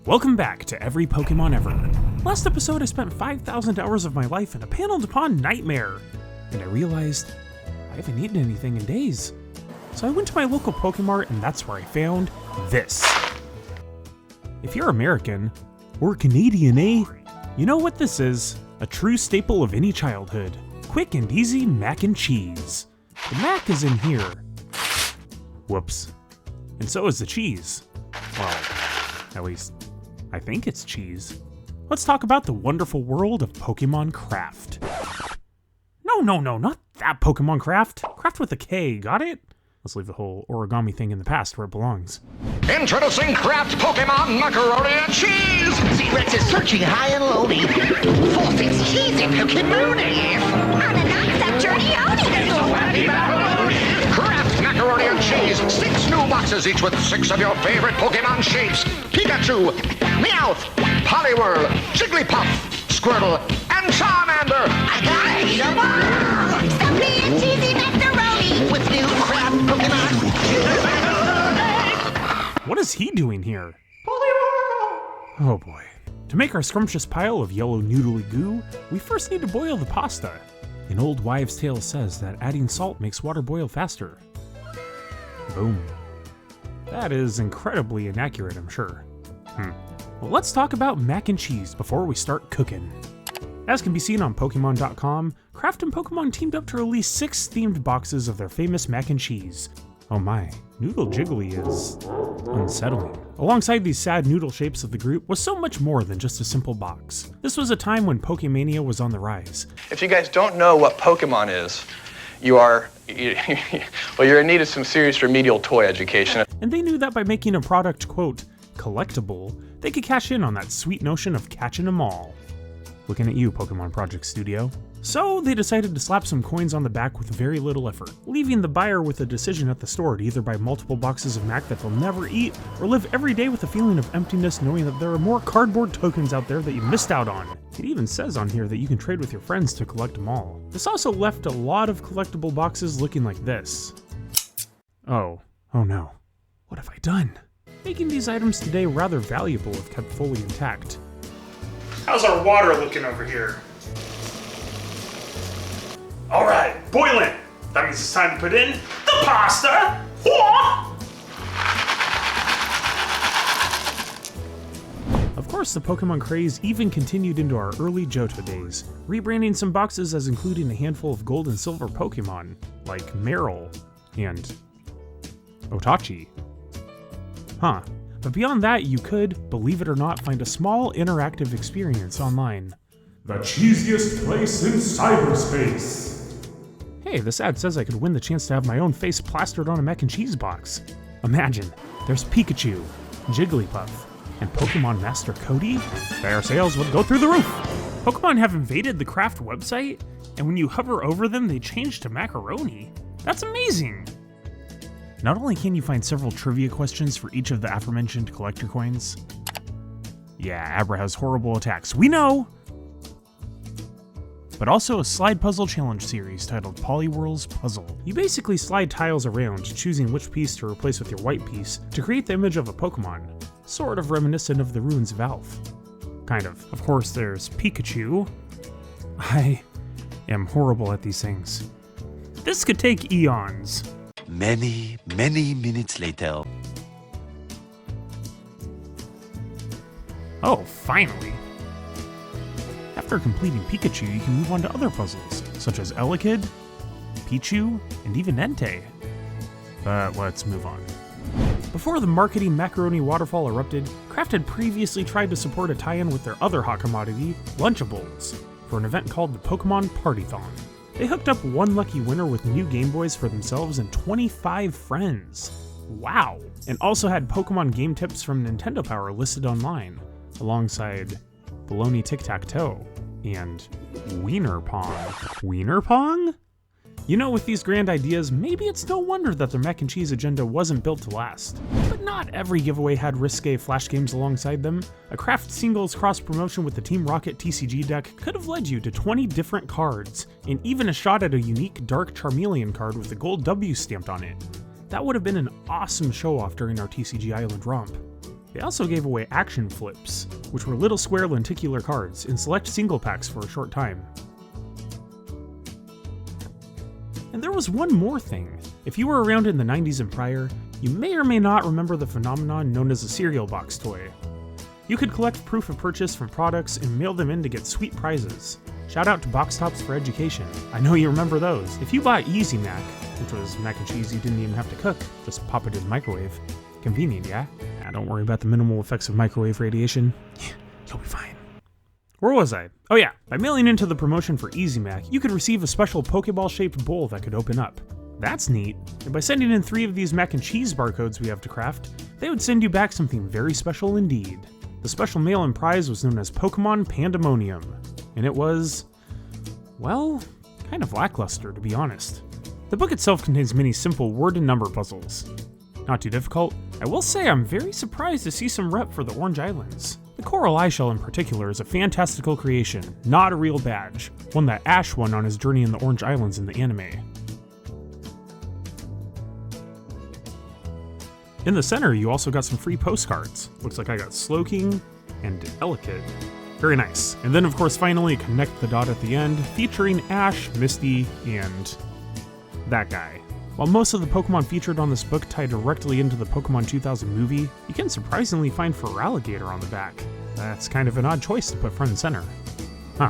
Welcome back to Every Pokémon Ever. Last episode I spent 5,000 hours of my life in a paneled upon nightmare, and I realized I haven't eaten anything in days. So I went to my local Pokemart and that's where I found this. If you're American, or Canadian, eh? You know what this is, a true staple of any childhood. Quick and easy mac and cheese. The mac is in here. Whoops. And so is the cheese. Well, at least I think it's cheese. Let's talk about the wonderful world of Pokemon Kraft. No, not that Pokemon Kraft. Kraft with a K, got it? Let's leave the whole origami thing in the past where it belongs. Introducing Kraft Pokémon Macaroni Cheese! Rex is searching high and lowly for this cheesy Pokémon. On a non-stop journey, Kraft Macaroni and Cheese! 6 new boxes, each with 6 of your favorite Pokémon shapes. Pikachu, Meowth, Poliwhirl, Jigglypuff, Squirtle, and Charmander! I gotta eat 'em all! Stuffy and cheesy macaroni! With new Kraft Pokémon. What is he doing here? Oh boy. To make our scrumptious pile of yellow noodly goo, we first need to boil the pasta. An old wives' tale says that adding salt makes water boil faster. Boom. That is incredibly inaccurate, I'm sure. Well, let's talk about mac and cheese before we start cooking. As can be seen on Pokemon.com, Kraft and Pokemon teamed up to release 6 themed boxes of their famous mac and cheese. Oh my, Noodle Jiggly is unsettling. Alongside these sad noodle shapes of the group was so much more than just a simple box. This was a time when Pokemania was on the rise. If you guys don't know what Pokemon is, you're in need of some serious remedial toy education. And they knew that by making a product, quote, collectible, they could cash in on that sweet notion of catching them all. Looking at you, Pokemon Project Studio. So they decided to slap some coins on the back with very little effort, leaving the buyer with a decision at the store to either buy multiple boxes of Mac that they'll never eat, or live every day with a feeling of emptiness knowing that there are more cardboard tokens out there that you missed out on. It even says on here that you can trade with your friends to collect them all. This also left a lot of collectible boxes looking like this. Oh no. What have I done? Making these items today rather valuable if kept fully intact. How's our water looking over here? All right, boiling. That means it's time to put in the pasta. Of course, the Pokemon craze even continued into our early Johto days, rebranding some boxes as including a handful of gold and silver Pokemon, like Meryl and Otachi. But beyond that, you could, believe it or not, find a small interactive experience online. The cheesiest place in cyberspace. Hey, this ad says I could win the chance to have my own face plastered on a mac and cheese box. Imagine, there's Pikachu, Jigglypuff, and Pokemon Master Cody. Their sales would go through the roof. Pokemon have invaded the Kraft website, and when you hover over them, they change to macaroni. That's amazing! Not only can you find several trivia questions for each of the aforementioned collector coins. Yeah, Abra has horrible attacks, we know! But also a slide puzzle challenge series titled Poliwhirl's Puzzle. You basically slide tiles around, choosing which piece to replace with your white piece to create the image of a Pokemon, sort of reminiscent of the ruins of Alph. Kind of. Of course, there's Pikachu. I am horrible at these things. This could take eons. Many minutes later. Oh, finally. After completing Pikachu, you can move on to other puzzles, such as Elekid, Pichu, and even Entei. But let's move on. Before the marketing macaroni waterfall erupted, Kraft had previously tried to support a tie-in with their other hot commodity, Lunchables, for an event called the Pokemon Party-thon. They hooked up one lucky winner with new Game Boys for themselves and 25 friends. Wow! And also had Pokemon game tips from Nintendo Power listed online, alongside Baloney Tic-Tac-Toe and Wiener Pong. Wiener Pong? You know, with these grand ideas, maybe it's no wonder that their mac and cheese agenda wasn't built to last. But not every giveaway had risque flash games alongside them. A Kraft singles cross-promotion with the Team Rocket TCG deck could have led you to 20 different cards, and even a shot at a unique Dark Charmeleon card with a gold W stamped on it. That would have been an awesome show-off during our TCG Island romp. They also gave away action Flipz, which were little square lenticular cards in select single packs for a short time. And there was one more thing. If you were around in the 90s and prior, you may or may not remember the phenomenon known as a cereal box toy. You could collect proof of purchase from products and mail them in to get sweet prizes. Shout out to Box Tops for Education. I know you remember those. If you bought Easy Mac, which was mac and cheese you didn't even have to cook, just pop it in the microwave. Convenient, yeah? Don't worry about the minimal effects of microwave radiation. You'll be fine. Where was I? Oh yeah, by mailing into the promotion for Easy Mac, you could receive a special Pokeball-shaped bowl that could open up. That's neat. And by sending in 3 of these mac and cheese barcodes we have to craft, they would send you back something very special indeed. The special mail-in prize was known as Pokémon Pandemonium, and it was, well, kind of lackluster to be honest. The book itself contains many simple word and number puzzles. Not too difficult. I will say I'm very surprised to see some rep for the Orange Islands. The Coral Eye Shell in particular is a fantastical creation, not a real badge, one that Ash won on his journey in the Orange Islands in the anime. In the center, you also got some free postcards. Looks like I got Slowking and Elekid. Very nice. And then of course finally Connect the Dot at the end, featuring Ash, Misty, and that guy. While most of the Pokemon featured on this book tie directly into the Pokemon 2000 movie, you can surprisingly find Feraligatr on the back. That's kind of an odd choice to put front and center. Huh.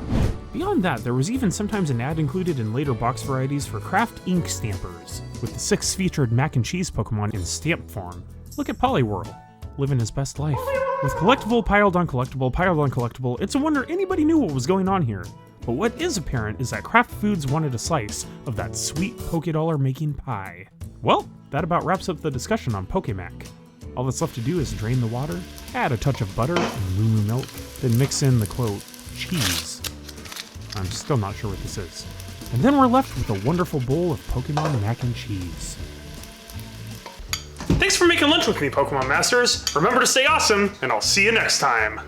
Beyond that, there was even sometimes an ad included in later box varieties for Kraft ink stampers, with the 6 featured mac and cheese Pokemon in stamp form. Look at Poliwhirl, living his best life. With collectible piled on collectible, it's a wonder anybody knew what was going on here. But what is apparent is that Kraft Foods wanted a slice of that sweet Pokédollar making pie. Well, that about wraps up the discussion on Pokemac. All that's left to do is drain the water, add a touch of butter and moo milk, then mix in the quote, cheese. I'm still not sure what this is. And then we're left with a wonderful bowl of Pokemon mac and cheese. Thanks for making lunch with me, Pokemon Masters. Remember to stay awesome, and I'll see you next time.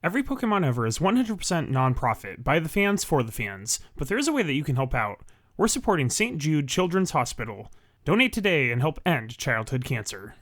Every Pokémon Ever is 100% non-profit, by the fans, for the fans, but there is a way that you can help out. We're supporting St. Jude Children's Hospital. Donate today and help end childhood cancer.